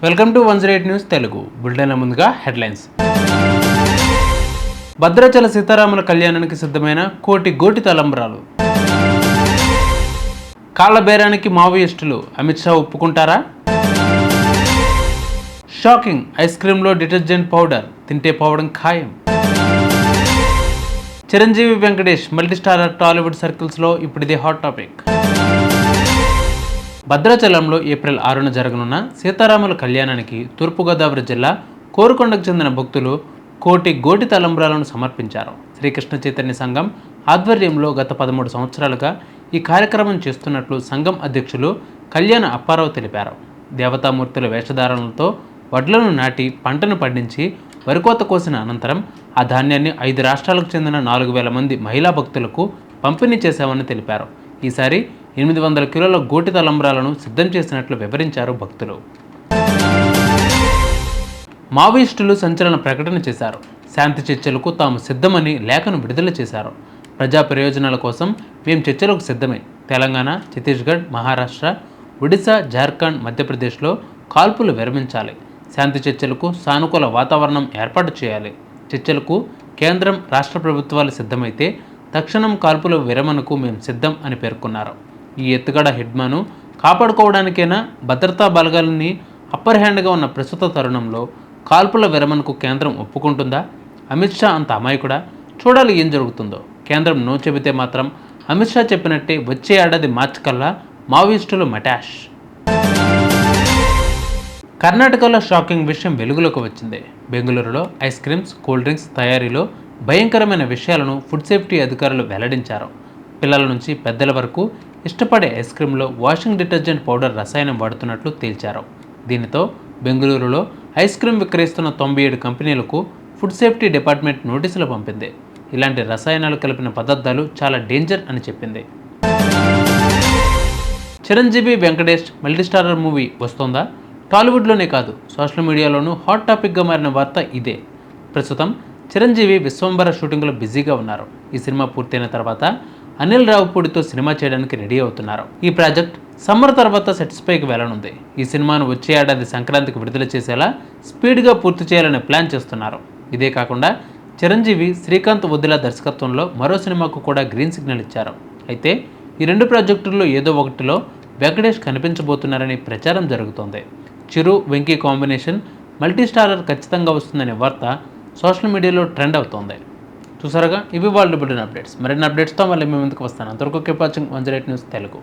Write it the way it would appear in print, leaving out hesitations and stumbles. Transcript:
Welcome to 108 news Telugu బులెటిన్ల ముందుగా headlines. Bhadrachala సీతారాముల కళ్యాణానికి సిద్ధమైన కోటి తలంబ్రాలు. కాళ్ల బేరానికి మావోయిస్టులు, అమిత్ షా ఒప్పుకుంటారా? షాకింగ్, ఐస్ క్రీంలో డిటర్జెంట్ పౌడర్ తింటే పోవడం ఖాయం. చిరంజీవి వెంకటేష్ మల్టీస్టారర్ టాలీవుడ్ సర్కిల్స్లో ఇప్పుడిదే హాట్ టాపిక్. భద్రాచలంలో ఏప్రిల్ 6న జరగనున్న సీతారాముల కళ్యాణానికి తూర్పుగోదావరి జిల్లా కోరుకొండకు చెందిన భక్తులు కోటి తలంబ్రాలను సమర్పించారు. శ్రీకృష్ణ చైతన్య సంఘం ఆధ్వర్యంలో గత 13 సంవత్సరాలుగా ఈ కార్యక్రమం చేస్తున్నట్లు సంఘం అధ్యక్షులు కళ్యాణ అప్పారావు తెలిపారు. దేవతామూర్తుల వేషధారణలతో వడ్లను నాటి పంటను పండించి వరికోత కోసిన అనంతరం ఆ ధాన్యాన్ని 5 రాష్ట్రాలకు చెందిన 4,000 మంది మహిళా భక్తులకు పంపిణీ చేశామని తెలిపారు. ఈసారి 800 కిలోల గోటి తలంబ్రాలను సిద్ధం చేసినట్లు వివరించారు భక్తులు. మావోయిస్టులు సంచలన ప్రకటన చేశారు. శాంతి చర్చలకు తాము సిద్ధమని లేఖను విడుదల చేశారు. ప్రజా ప్రయోజనాల కోసం మేము చర్చలకు సిద్ధమే. తెలంగాణ, ఛత్తీస్గఢ్, మహారాష్ట్ర, ఒడిశా, జార్ఖండ్, మధ్యప్రదేశ్లో కాల్పులు విరమించాలి. శాంతి చర్చలకు సానుకూల వాతావరణం ఏర్పాటు చేయాలి. చర్చలకు కేంద్రం, రాష్ట్ర ప్రభుత్వాలు సిద్ధమైతే తక్షణం కాల్పుల విరమణకు మేము సిద్ధం అని పేర్కొన్నారు. ఈ ఎత్తుగడ హిడ్మాను కాపాడుకోవడానికైనా భద్రతా బలగాలని అప్పర్ హ్యాండ్గా ఉన్న ప్రస్తుత తరుణంలో కాల్పుల విరమణకు కేంద్రం ఒప్పుకుంటుందా? అమిత్ షా అంత అమాయకుడా? చూడాలి ఏం జరుగుతుందో. కేంద్రం నో చెబితే మాత్రం అమిత్ షా చెప్పినట్టే వచ్చే ఏడాది మార్చి కల్లా మావోయిస్టులు మటాష్. కర్ణాటకలో షాకింగ్ విషయం వెలుగులోకి వచ్చింది. బెంగళూరులో ఐస్ క్రీమ్స్, కూల్ డ్రింక్స్ తయారీలో భయంకరమైన విషయాలను ఫుడ్ సేఫ్టీ అధికారులు వెల్లడించారు. పిల్లల నుంచి పెద్దల వరకు ఇష్టపడే ఐస్ క్రీంలో వాషింగ్ డిటర్జెంట్ పౌడర్ రసాయనం వాడుతున్నట్లు తేల్చారు. దీనితో బెంగళూరులో ఐస్ క్రీం విక్రయిస్తున్న 97 కంపెనీలకు ఫుడ్ సేఫ్టీ డిపార్ట్మెంట్ నోటీసులు పంపింది. ఇలాంటి రసాయనాలు కలిపిన పదార్థాలు చాలా డేంజర్ అని చెప్పింది. చిరంజీవి వెంకటేష్ మల్టీస్టారర్ మూవీ వస్తోందా? టాలీవుడ్లోనే కాదు, సోషల్ మీడియాలోనూ హాట్ టాపిక్గా మారిన వార్త ఇదే. ప్రస్తుతం చిరంజీవి విశ్వంబర షూటింగ్లో బిజీగా ఉన్నారు. ఈ సినిమా పూర్తయిన తర్వాత అనిల్ రావుపూడితో సినిమా చేయడానికి రెడీ అవుతున్నారు. ఈ ప్రాజెక్ట్ సమ్మర్ తర్వాత సెట్స్ పైకి వెళ్ళనుంది. ఈ సినిమాను వచ్చే ఏడాది సంక్రాంతికి విడుదల చేసేలా స్పీడ్గా పూర్తి చేయాలని ప్లాన్ చేస్తున్నారు. ఇదే కాకుండా చిరంజీవి శ్రీకాంత్ వదిలా దర్శకత్వంలో మరో సినిమాకు కూడా గ్రీన్ సిగ్నల్ ఇచ్చారు. అయితే ఈ 2 ప్రాజెక్టుల్లో ఏదో ఒకటిలో వెంకటేష్ కనిపించబోతున్నారని ప్రచారం జరుగుతోంది. చిరు, వెంకీ కాంబినేషన్ మల్టీస్టారర్ ఖచ్చితంగా వస్తుందనే వార్త సోషల్ మీడియాలో ట్రెండ్ అవుతోంది. చూసారుగా, ఇవి వాళ్ళు బులెటిన్ అప్డేట్స్. మరిన్ని అప్డేట్స్తో మళ్ళీ మీ ముందుకు వస్తాను. అంతవరకు కీప్ వాచింగ్ 108 న్యూస్ తెలుగు.